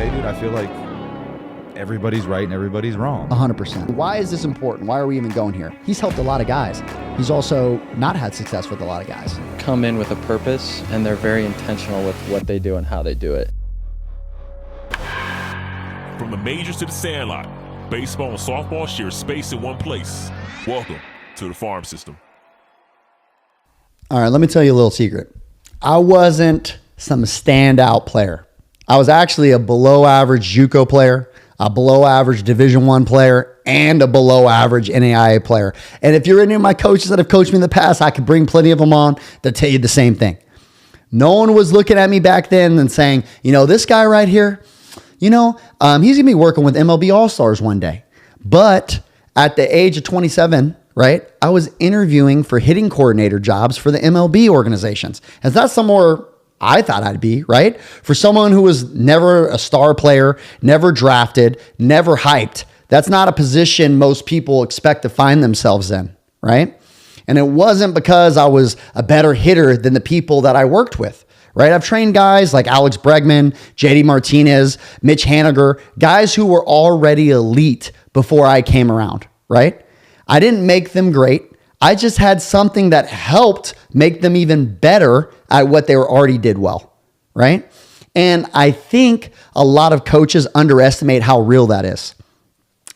today, dude, I feel like everybody's right and everybody's wrong. 100%. Why is this important? Why are we even going here? He's helped a lot of guys. He's also not had success with a lot of guys. Come in with a purpose, and they're very intentional with what they do and how they do it. From the majors to the sandlot, baseball and softball share space in one place. Welcome to the farm system. All right, let me tell you a little secret. I wasn't some standout player. I was actually a below average JUCO player, a below average Division I player, and a below average NAIA player. And if you're any of my coaches that have coached me in the past, I could bring plenty of them on to tell you the same thing. No one was looking at me back then and saying, you know, this guy right here, he's going to be working with MLB All-Stars one day. But at the age of 27, right, I was interviewing for hitting coordinator jobs for the MLB organizations. And that's somewhere I thought I'd be, right? For someone who was never a star player, never drafted, never hyped, that's not a position most people expect to find themselves in, right? And it wasn't because I was a better hitter than the people that I worked with, right? I've trained guys like Alex Bregman, JD Martinez, Mitch Haniger, guys who were already elite before I came around, right? I didn't make them great. I just had something that helped make them even better at what they already did well, right? And I think a lot of coaches underestimate how real that is.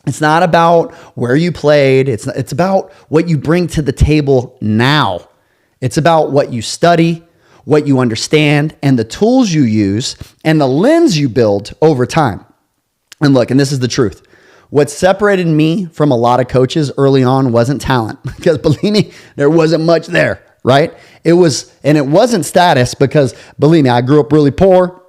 It's not about where you played. It's about what you bring to the table now. It's about what you study, what you understand, and the tools you use, and the lens you build over time. And look, and this is the truth. What separated me from a lot of coaches early on wasn't talent, because believe me, there wasn't much there, right? It wasn't status, because believe me, I grew up really poor.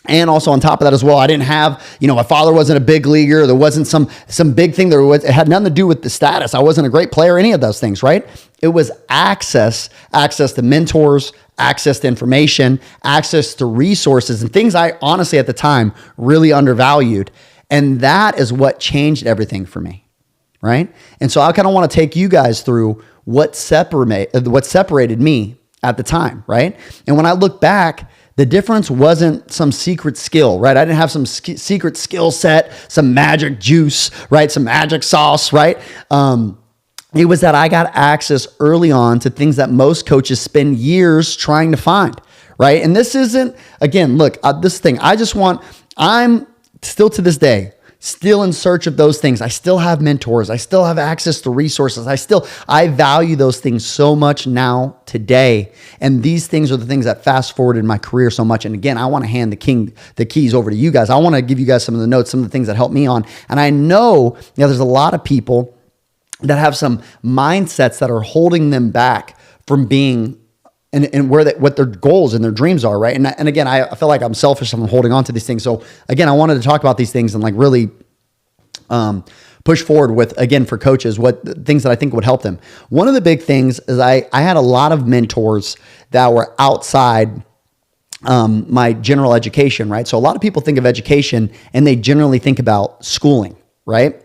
And also on top of that as well, I didn't have, my father wasn't a big leaguer. There wasn't some big thing. It had nothing to do with the status. I wasn't a great player, any of those things, right? It was access to mentors, access to information, access to resources, and things I honestly at the time really undervalued. And that is what changed everything for me, right? And so I kind of want to take you guys through what separated me at the time, right? And when I look back, the difference wasn't some secret skill, right? I didn't have some secret skill set, some magic juice, right? Some magic sauce, right? It was that I got access early on to things that most coaches spend years trying to find, right? And this isn't, again, look, this thing, I'm still to this day, still in search of those things. I still have mentors. I still have access to resources. I value those things so much now today. And these things are the things that fast forwarded my career so much. And again, I want to hand the keys over to you guys. I want to give you guys some of the notes, some of the things that helped me on. And I know there's a lot of people that have some mindsets that are holding them back from being and what their goals and their dreams are, right? And again, I feel like I'm selfish if I'm holding on to these things. So again, I wanted to talk about these things and like really push forward with, again, for coaches, what things that I think would help them. One of the big things is I had a lot of mentors that were outside my general education, right? So a lot of people think of education and they generally think about schooling, right?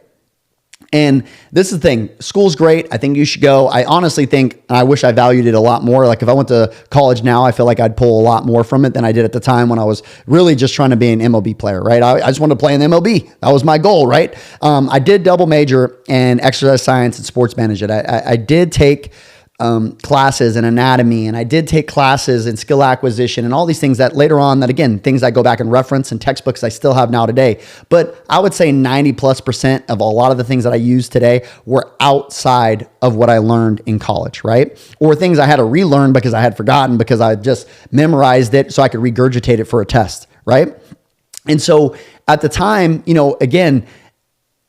And this is the thing, school's great. I think you should go. I honestly think, I wish I valued it a lot more. Like if I went to college now, I feel like I'd pull a lot more from it than I did at the time when I was really just trying to be an MLB player, right? I just wanted to play in the MLB. That was my goal, right? I did double major in exercise science and sports management. I did take classes in anatomy, and I did take classes in skill acquisition and all these things that later on, that again, things I go back and reference and textbooks I still have now today. But I would say 90+% of a lot of the things that I use today were outside of what I learned in college, right? Or things I had to relearn because I had forgotten because I just memorized it so I could regurgitate it for a test, right? And so at the time, again,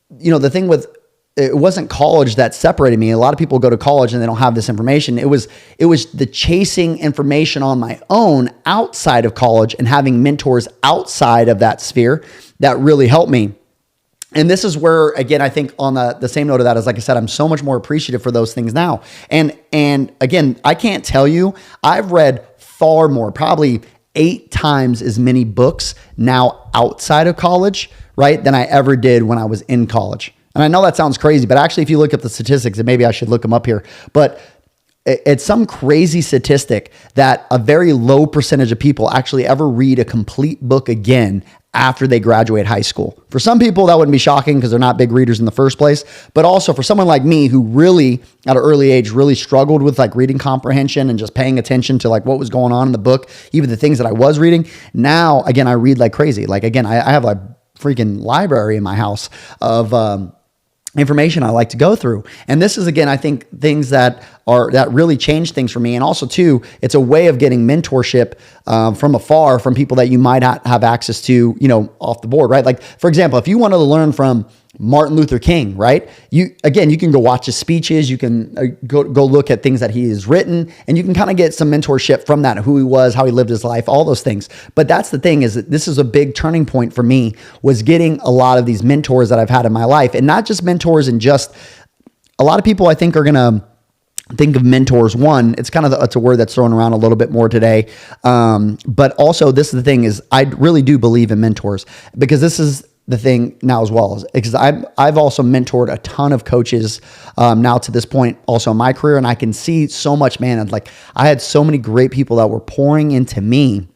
the thing with, it wasn't college that separated me. A lot of people go to college and they don't have this information. It was the chasing information on my own outside of college and having mentors outside of that sphere that really helped me. And this is where, again, I think on the same note of that is, like I said, I'm so much more appreciative for those things now. And again, I can't tell you, I've read far more, probably 8 times as many books now outside of college, right, than I ever did when I was in college. And I know that sounds crazy, but actually, if you look up the statistics, and maybe I should look them up here, but it's some crazy statistic that a very low percentage of people actually ever read a complete book again after they graduate high school. For some people, that wouldn't be shocking because they're not big readers in the first place. But also for someone like me who really, at an early age, really struggled with like reading comprehension and just paying attention to like what was going on in the book, even the things that I was reading. Now, again, I read like crazy. Like, again, I have a freaking library in my house of information I like to go through. And this is, again, I think things that really change things for me. And also too, it's a way of getting mentorship from afar from people that you might not have access to, off the board, right? Like, for example, if you wanted to learn from Martin Luther King, right? You can go watch his speeches. You can go look at things that he has written, and you can kind of get some mentorship from that, who he was, how he lived his life, all those things. But that's the thing, is that this is a big turning point for me, was getting a lot of these mentors that I've had in my life. And not just mentors, and just a lot of people I think are going to think of mentors. One, it's it's a word that's thrown around a little bit more today. But also, this is the thing, is I really do believe in mentors, because this is the thing now as well, because I've also mentored a ton of coaches now to this point also in my career. And I can see so much, man. And like, I had so many great people that were pouring into me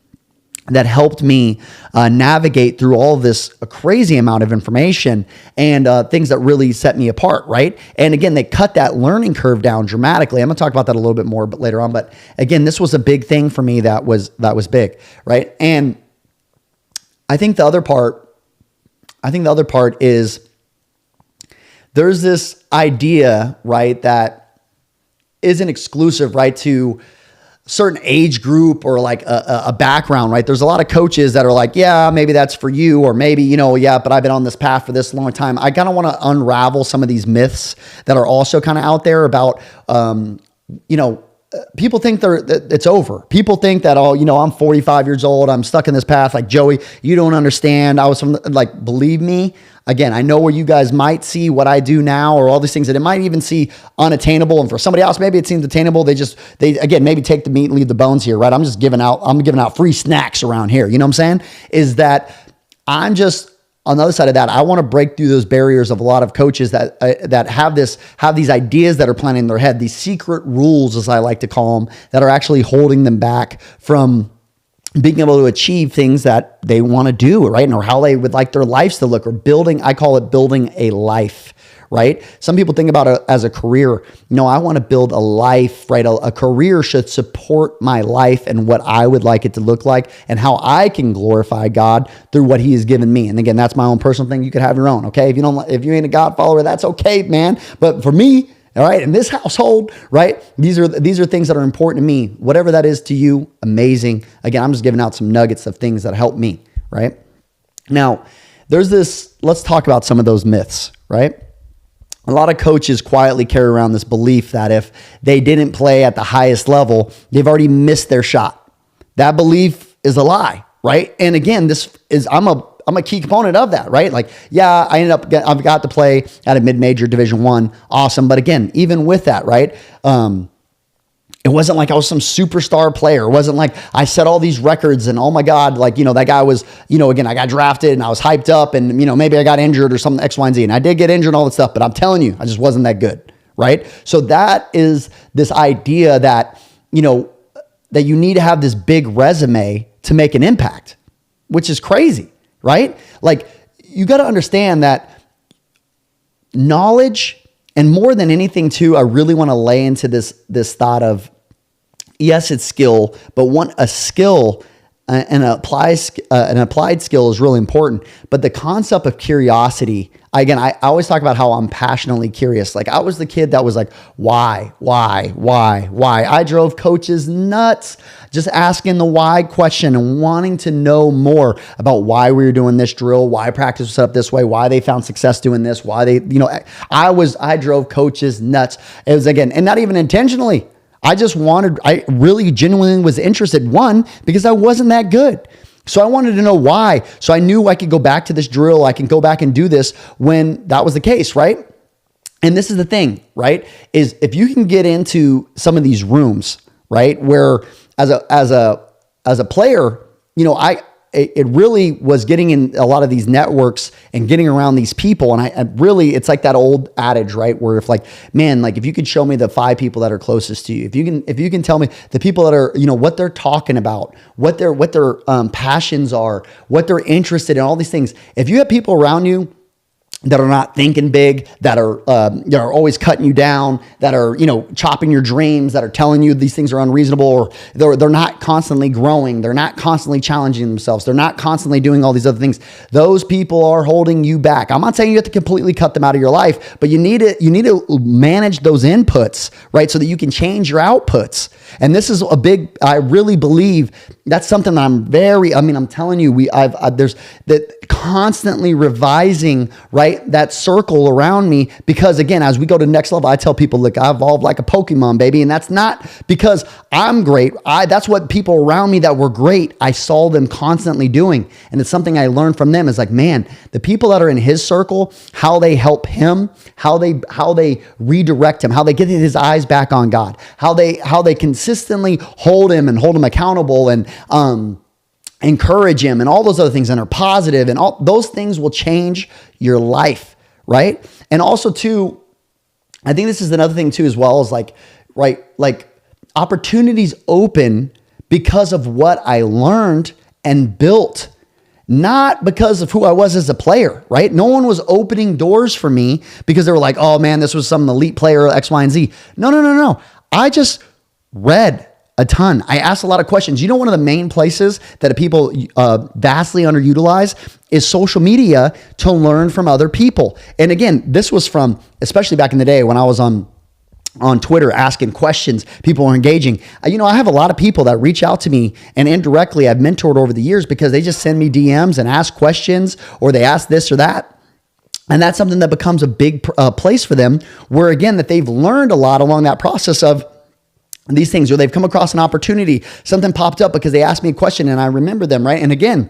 that helped me navigate through all of this crazy amount of information and things that really set me apart, right? And again, they cut that learning curve down dramatically. I'm gonna talk about that a little bit more but later on. But again, this was a big thing for me that was big, right? And I think the other part is there's this idea, right, that isn't exclusive, right, to certain age group or like a background, right? There's a lot of coaches that are like, yeah, maybe that's for you, or maybe, yeah, but I've been on this path for this long time. I kind of want to unravel some of these myths that are also kind of out there about, people think it's over. People think that, I'm 45 years old. I'm stuck in this path. Like, Joey, you don't understand. Believe me, again, I know where you guys might see what I do now, or all these things that it might even see unattainable. And for somebody else, maybe it seems attainable. They again, maybe take the meat and leave the bones here, right? I'm giving out free snacks around here. You know what I'm saying? Is that I'm just, on the other side of that, I want to break through those barriers of a lot of coaches that have these ideas that are planted in their head, these secret rules, as I like to call them, that are actually holding them back from being able to achieve things that they want to do, right? Or how they would like their lives to look, or I call it building a life, right? Some people think about it as a career. I want to build a life, right? A career should support my life and what I would like it to look like, and how I can glorify God through what He has given me. And again, that's my own personal thing. You could have your own, okay? If you ain't a God follower, that's okay, man. But for me, all right, in this household, right, these are things that are important to me. Whatever that is to you, amazing. Again, I'm just giving out some nuggets of things that help me, right? Now, let's talk about some of those myths, right? A lot of coaches quietly carry around this belief that if they didn't play at the highest level, they've already missed their shot. That belief is a lie, right? And again, I'm a key component of that, right? Like, yeah, I've got to play at a mid-major Division I, awesome. But again, even with that, right? It wasn't like I was some superstar player. It wasn't like I set all these records and, oh my God, like, that guy was, again, I got drafted and I was hyped up and, maybe I got injured or something, X, Y, and Z. And I did get injured and all that stuff, but I'm telling you, I just wasn't that good, right? So that is this idea that, that you need to have this big resume to make an impact, which is crazy, right? Like, you got to understand that knowledge, and more than anything too, I really want to lay into this thought of, yes, it's skill, but a skill, an applied skill is really important. But the concept of curiosity, again, I always talk about how I'm passionately curious. Like, I was the kid that was like, why? I drove coaches nuts just asking the why question and wanting to know more about why we were doing this drill, why practice was set up this way, why they found success doing this, why they, I drove coaches nuts. It was, again, and not even intentionally. I really genuinely was interested, one, because I wasn't that good. So I wanted to know why. So I knew I could go back to this drill. I can go back and do this when that was the case, right? And this is the thing, right? Is if you can get into some of these rooms, right, where as a player, it really was getting in a lot of these networks and getting around these people. And I really, it's like that old adage, right? Where if like, man, like if you could show me the 5 people that are closest to you, if you can tell me the people that are, what they're talking about, what their passions are, what they're interested in, all these things. If you have people around you that are not thinking big, that are always cutting you down, that are, chopping your dreams, that are telling you these things are unreasonable, or they're not constantly growing, they're not constantly challenging themselves, they're not constantly doing all these other things. Those people are holding you back. I'm not saying you have to completely cut them out of your life, but you need to manage those inputs, right? So that you can change your outputs. And this is I really believe that's something that I'm telling you, there's that constantly revising, right? That circle around me, because again, as we go to the next level, I tell people, look, I evolved like a Pokemon, baby. And that's not because I'm great. That's what people around me that were great, I saw them constantly doing. And it's something I learned from them is like, man, the people that are in his circle, how they help him, how they redirect him, how they get his eyes back on God, how they consistently hold him accountable and, encourage him and all those other things, and are positive, and all those things will change your life, right? And also too, I think this is another thing too, as well, as like, right, like opportunities open because of what I learned and built, not because of who I was as a player, right? No one was opening doors for me because they were like, oh man, this was some elite player, X, Y, and Z. No. I just read a ton. I asked a lot of questions. One of the main places that people vastly underutilize is social media to learn from other people. And again, this was from, especially back in the day when I was on Twitter asking questions, people were engaging. I have a lot of people that reach out to me, and indirectly I've mentored over the years because they just send me DMs and ask questions, or they ask this or that. And that's something that becomes a big place for them, where again, that they've learned a lot along that process of these things, or they've come across an opportunity, something popped up because they asked me a question and I remember them, right? And again,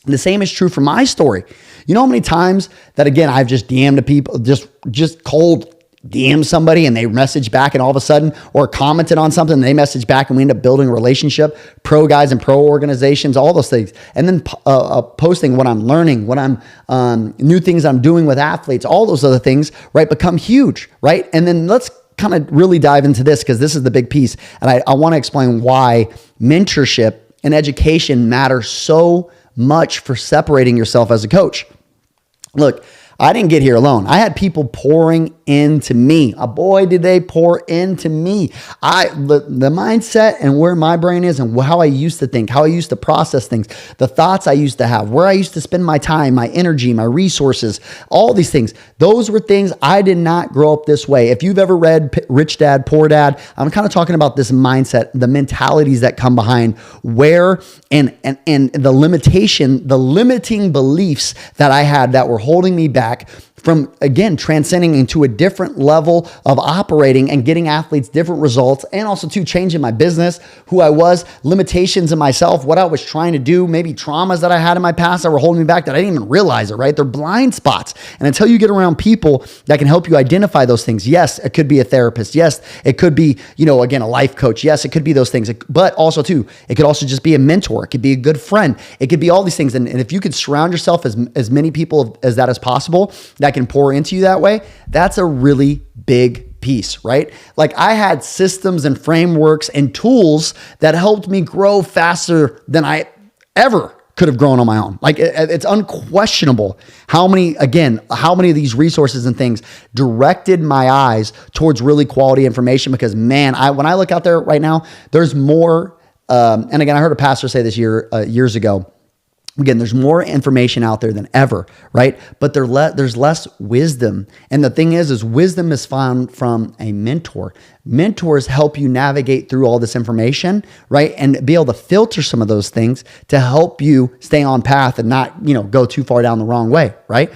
the same is true for my story. You know how many times that, again, I've just DM'd people, just cold DM somebody and they message back, and all of a sudden, or commented on something and they message back, and we end up building a relationship, pro guys and pro organizations, all those things. And then posting what I'm learning, what I'm, new things I'm doing with athletes, all those other things, right, become huge, right? And then let's kind of really dive into this, because this is the big piece. And I want to explain why mentorship and education matter so much for separating yourself as a coach. Look, I didn't get here alone. I had people pouring into me. Boy, did they pour into me. The mindset and where my brain is and how I used to think, how I used to process things, the thoughts I used to have, where I used to spend my time, my energy, my resources, all these things. Those were things I did not grow up this way. If you've ever read Rich Dad, Poor Dad, I'm kind of talking about this mindset, the mentalities that come behind where and the limiting beliefs that I had that were holding me back from, again, transcending into a different level of operating and getting athletes different results, and also to changing my business, who I was, limitations in myself, what I was trying to do, maybe traumas that I had in my past that were holding me back that I didn't even realize it, right? They're blind spots. And until you get around people that can help you identify those things, yes, it could be a therapist. Yes, it could be, again, a life coach. Yes, it could be those things. But also too, it could also just be a mentor. It could be a good friend. It could be all these things. And if you could surround yourself as many people as that as possible that can pour into you that way, that's a really big piece, right? Like I had systems and frameworks and tools that helped me grow faster than I ever could have grown on my own. Like it's unquestionable how many of these resources and things directed my eyes towards really quality information, because man, when I look out there right now, there's more. And again, I heard a pastor say this years ago. Again, there's more information out there than ever, right? But there's less wisdom. And the thing is wisdom is found from a mentor. Mentors help you navigate through all this information, right? And be able to filter some of those things to help you stay on path and not, go too far down the wrong way, right?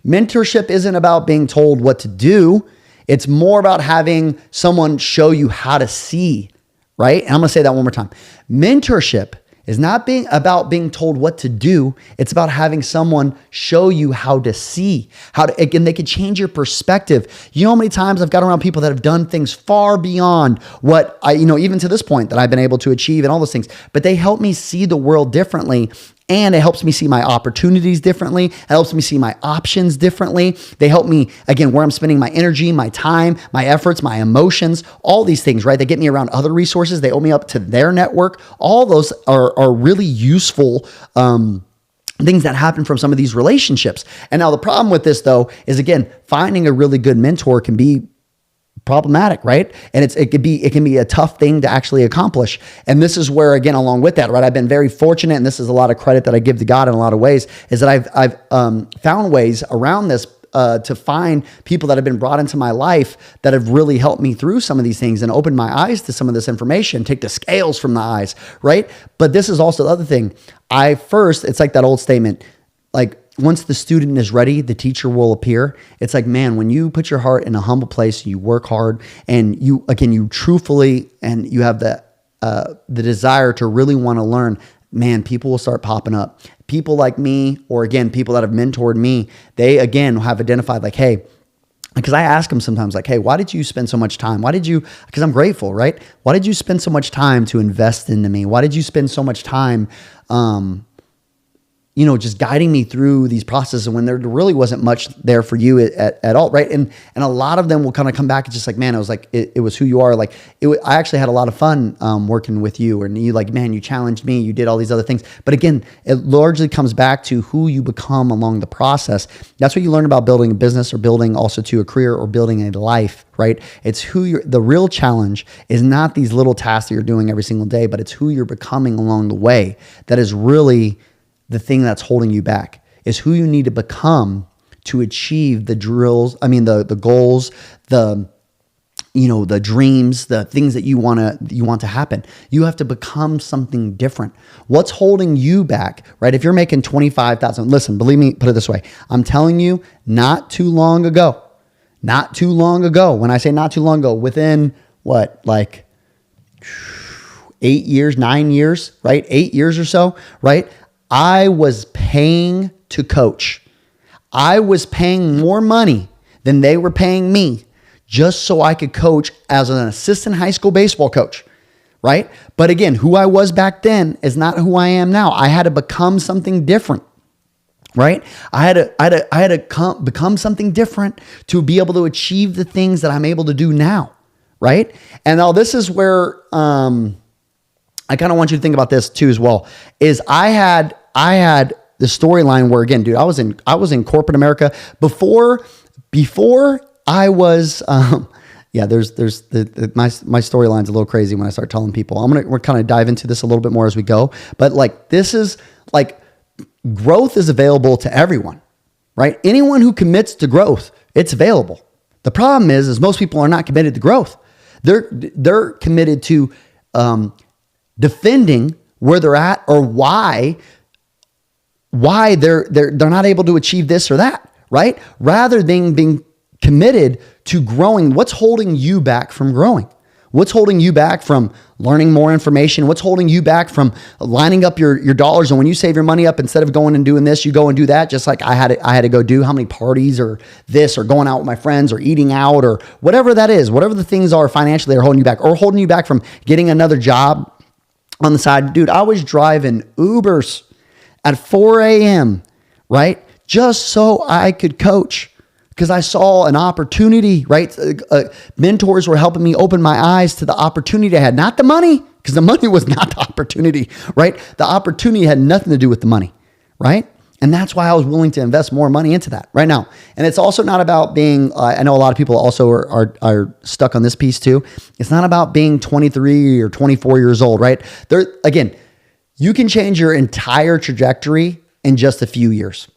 Mentorship isn't about being told what to do. It's more about having someone show you how to see, right? And I'm going to say that one more time. Mentorship is not about being told what to do. It's about having someone show you how to see, and they can change your perspective. You know how many times I've got around people that have done things far beyond what I, even to this point that I've been able to achieve and all those things, but they help me see the world differently. And it helps me see my opportunities differently. It helps me see my options differently. They help me, again, where I'm spending my energy, my time, my efforts, my emotions, all these things, right? They get me around other resources. They open me up to their network. All those are really useful things that happen from some of these relationships. And now the problem with this, though, is, again, finding a really good mentor can be problematic, right? And it can be a tough thing to actually accomplish. And this is where, again, along with that, right, I've been very fortunate, and this is a lot of credit that I give to God in a lot of ways, is that I've found ways around this to find people that have been brought into my life that have really helped me through some of these things and opened my eyes to some of this information, take the scales from the eyes, right? But this is also the other thing. It's like that old statement, like, once the student is ready, the teacher will appear. It's like, man, when you put your heart in a humble place, you work hard, and you truthfully, and you have the desire to really want to learn, man, people will start popping up. People like me, or again, people that have mentored me, they again have identified like, hey, because I ask them sometimes like, hey, why did you spend so much time? Because I'm grateful, right? Why did you spend so much time to invest into me? Why did you spend so much time, just guiding me through these processes when there really wasn't much there for you at all, right? And a lot of them will kind of come back and just like, man, it was like, it was who you are. Like, I actually had a lot of fun working with you, and you like, man, you challenged me, you did all these other things. But again, it largely comes back to who you become along the process. That's what you learn about building a business, or building also to a career, or building a life, right? It's the real challenge is not these little tasks that you're doing every single day, but it's who you're becoming along the way. That is really the thing that's holding you back, is who you need to become to achieve the goals, the dreams, the things that you want to happen. You have to become something different. What's holding you back, right? If you're making $25,000, listen, believe me, put it this way. I'm telling you, not too long ago, when I say not too long ago, within what, like 8 years, 9 years, right? 8 years or so, right? I was paying to coach. I was paying more money than they were paying me just so I could coach as an assistant high school baseball coach, right? But again, who I was back then is not who I am now. I had to become something different, right? I had to become something different to be able to achieve the things that I'm able to do now, right? And now this is where I kind of want you to think about this too as well, is I had the storyline where, again, dude, I was in corporate America before I was, there's my storyline's a little crazy when I start telling people. We're kind of dive into this a little bit more as we go, but like, this is like, growth is available to everyone, right? Anyone who commits to growth, it's available. The problem is most people are not committed to growth. They're committed to, defending where they're at, or why they're not able to achieve this or that, right? Rather than being committed to growing. What's holding you back from growing? What's holding you back from learning more information? What's holding you back from lining up your dollars? And when you save your money up, instead of going and doing this, you go and do that. Just like I had to go do how many parties or this, or going out with my friends, or eating out, or whatever that is, whatever the things are financially are holding you back, or holding you back from getting another job on the side. Dude, I was driving Ubers at 4 a.m., right? Just so I could coach, because I saw an opportunity, right? Mentors were helping me open my eyes to the opportunity I had, not the money, because the money was not the opportunity, right? The opportunity had nothing to do with the money, right? And that's why I was willing to invest more money into that right now. And it's also not about being, I know a lot of people also are stuck on this piece too. It's not about being 23 or 24 years old, right? Again, you can change your entire trajectory in just a few years.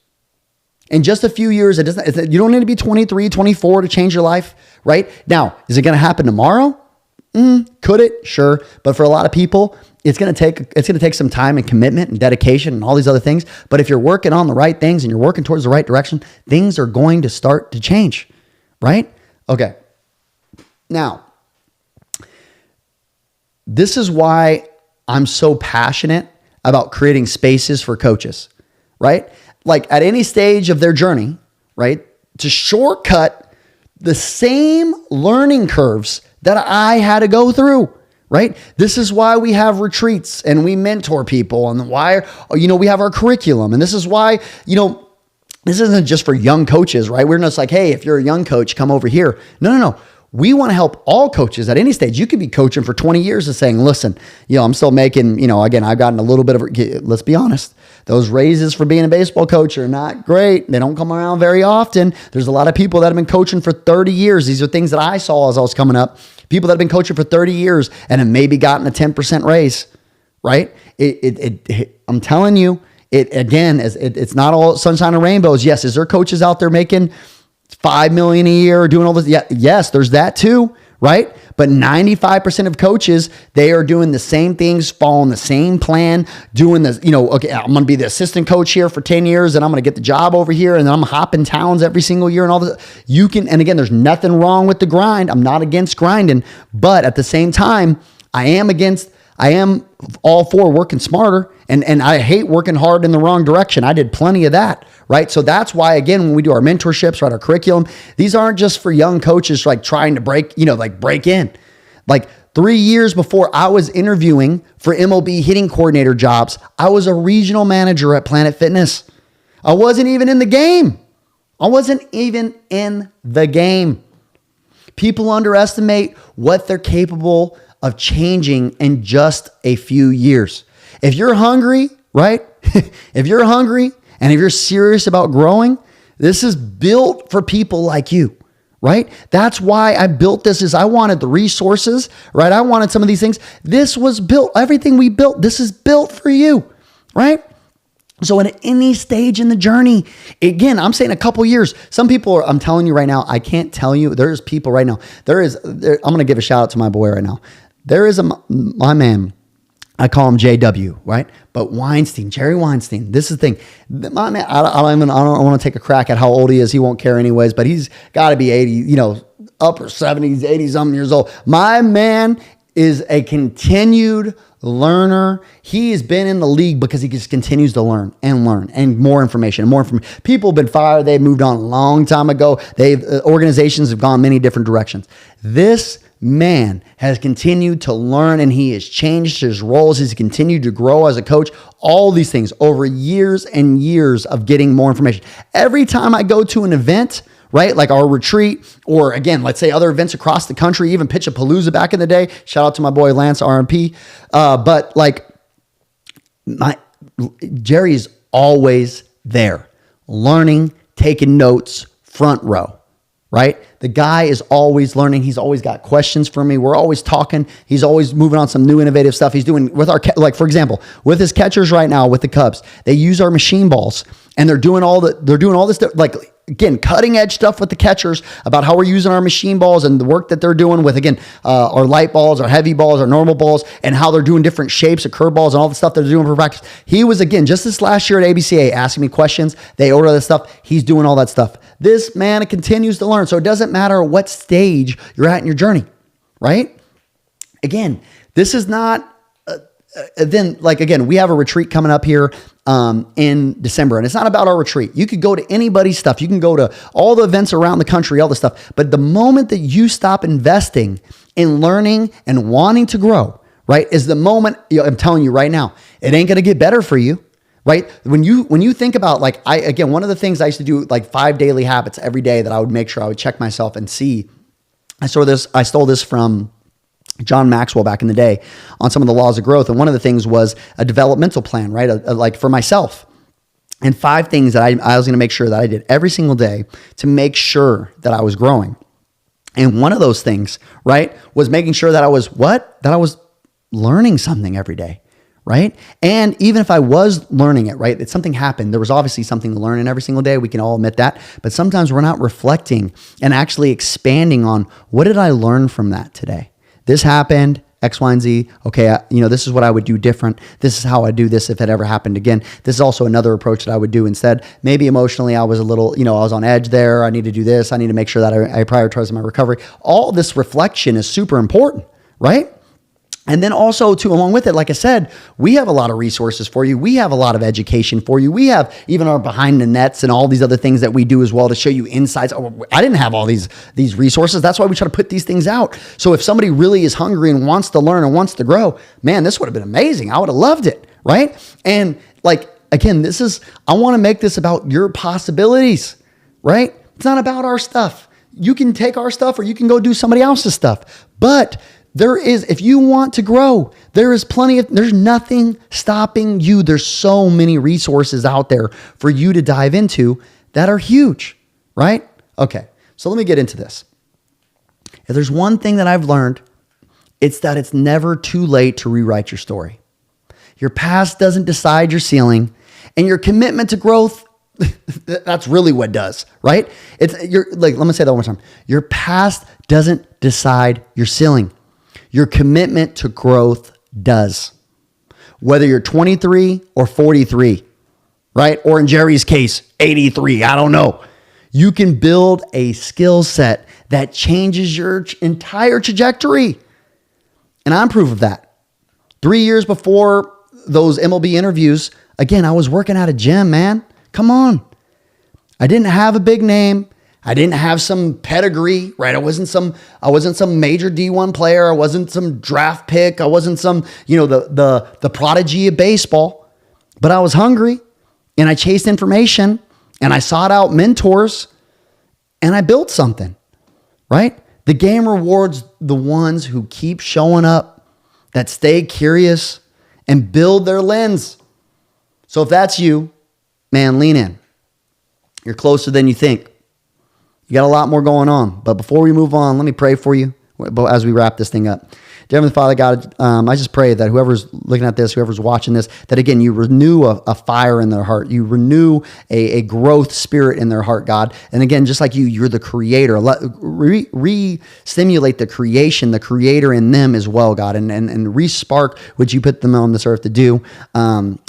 In just a few years, you don't need to be 23, 24 to change your life, right? Now, is it going to happen tomorrow? Could it? Sure. But for a lot of people, it's going to take some time and commitment and dedication and all these other things. But if you're working on the right things and you're working towards the right direction, things are going to start to change, right? Okay. Now, this is why I'm so passionate about creating spaces for coaches, right? Like at any stage of their journey, right? To shortcut the same learning curves that I had to go through, right? This is why we have retreats and we mentor people, and why, we have our curriculum. And this is why, this isn't just for young coaches, right? We're just like, hey, if you're a young coach, come over here. No. We want to help all coaches at any stage. You could be coaching for 20 years and saying, listen, I'm still making, again, I've gotten a little bit of, let's be honest, those raises for being a baseball coach are not great. They don't come around very often. There's a lot of people that have been coaching for 30 years. These are things that I saw as I was coming up. People that have been coaching for 30 years and have maybe gotten a 10% raise, right? I'm telling you, it's not all sunshine and rainbows. Yes, is there coaches out there making $5 million a year doing all this? Yeah, yes, there's that too, right? But 95% of coaches, they are doing the same things, following the same plan, doing this, okay, I'm going to be the assistant coach here for 10 years and I'm going to get the job over here and then I'm hopping towns every single year and all this. And again, there's nothing wrong with the grind. I'm not against grinding, but at the same time, I am all for working smarter, and I hate working hard in the wrong direction. I did plenty of that, right? So that's why, again, when we do our mentorships, right, our curriculum, these aren't just for young coaches like trying to break in. Like 3 years before I was interviewing for MLB hitting coordinator jobs, I was a regional manager at Planet Fitness. I wasn't even in the game. People underestimate what they're capable of changing in just a few years. If you're hungry, right? If you're hungry and if you're serious about growing, this is built for people like you, right? That's why I built this. Is I wanted the resources, right? I wanted some of these things. This was built, everything we built, this is built for you, right? So at any stage in the journey, again, I'm saying a couple years, some people I'm telling you right now, I can't tell you, there's people right now, I'm going to give a shout out to my boy right now. There is my man, I call him JW, right? But Jerry Weinstein, this is the thing. My man, I don't want to take a crack at how old he is. He won't care anyways, but he's got to be 80, upper 70s, 80 something years old. My man is a continued learner. He has been in the league because he just continues to learn and more information. People have been fired. They've moved on a long time ago. Organizations have gone many different directions. This man has continued to learn, and he has changed his roles. He's continued to grow as a coach, all these things over years and years of getting more information. Every time I go to an event, right, like our retreat, or again, let's say other events across the country, even Pitch-a-Palooza back in the day, shout out to my boy Lance RMP. But Jerry's always there, learning, taking notes, front row. Right? The guy is always learning. He's always got questions for me. We're always talking. He's always moving on some new innovative stuff. He's doing with for example, with his catchers right now with the Cubs, they use our machine balls and they're doing all this stuff, again, cutting edge stuff with the catchers about how we're using our machine balls and the work that they're doing with, again, our light balls, our heavy balls, our normal balls, and how they're doing different shapes of curveballs and all the stuff they're doing for practice. He was, again, just this last year at ABCA asking me questions. They order this stuff. He's doing all that stuff. This man continues to learn. So it doesn't matter what stage you're at in your journey, right? Again, this is not, again, we have a retreat coming up here in December, and it's not about our retreat. You could go to anybody's stuff. You can go to all the events around the country, all the stuff. But the moment that you stop investing in learning and wanting to grow, right, is the moment, I'm telling you right now, it ain't going to get better for you. Right? When you think about one of the things I used to do, 5 daily habits every day that I would make sure I would check myself and see. I stole this from John Maxwell back in the day on some of the laws of growth. And one of the things was a developmental plan, right? Like for myself. And 5 things that I was going to make sure that I did every single day to make sure that I was growing. And one of those things, right, was making sure that I was learning something every day. Right? And even if I was learning it, right, that something happened, there was obviously something to learn in every single day. We can all admit that. But sometimes we're not reflecting and actually expanding on what did I learn from that today? This happened, X, Y, and Z. Okay, this is what I would do different. This is how I do this if it ever happened again. This is also another approach that I would do instead. Maybe emotionally I was a little, I was on edge there. I need to do this. I need to make sure that I prioritize my recovery. All this reflection is super important, right? And then also too, along with it, like I said, we have a lot of resources for you. We have a lot of education for you. We have even our behind the nets and all these other things that we do as well to show you insights. Oh, I didn't have all these resources. That's why we try to put these things out. So if somebody really is hungry and wants to learn and wants to grow, man, this would have been amazing. I would have loved it, right? And like, again, I want to make this about your possibilities, right? It's not about our stuff. You can take our stuff or you can go do somebody else's stuff. But if you want to grow, there's nothing stopping you. There's so many resources out there for you to dive into that are huge, right? Okay, so let me get into this. If there's one thing that I've learned, it's that it's never too late to rewrite your story. Your past doesn't decide your ceiling, and your commitment to growth, that's really what does, right? Let me say that one more time. Your past doesn't decide your ceiling. Your commitment to growth does. Whether you're 23 or 43, right? Or in Jerry's case, 83, I don't know. You can build a skill set that changes your entire trajectory. And I'm proof of that. 3 years before those MLB interviews, again, I was working at a gym, man. Come on. I didn't have a big name. I didn't have some pedigree, right? I wasn't some major D1 player. I wasn't some draft pick. I wasn't some, the prodigy of baseball. But I was hungry and I chased information and I sought out mentors and I built something, right? The game rewards the ones who keep showing up, that stay curious and build their lens. So if that's you, man, lean in. You're closer than you think. You got a lot more going on. But before we move on, let me pray for you as we wrap this thing up. Dear Heavenly Father, God, I just pray that whoever's looking at this, whoever's watching this, that again, you renew a fire in their heart. You renew a growth spirit in their heart, God. And again, just like you're the creator. Re-stimulate the creation, the creator in them as well, God, and re-spark what you put them on this earth to do.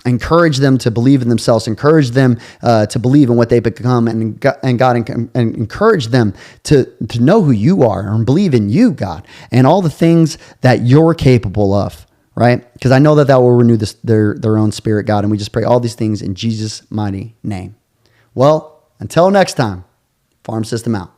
Encourage them to believe in themselves. Encourage them to believe in what they become, and God, and encourage them to know who you are and believe in you, God, and all the things that you're capable of, right? Because I know that will renew their own spirit, God, and we just pray all these things in Jesus' mighty name. Well, until next time, Farm System out.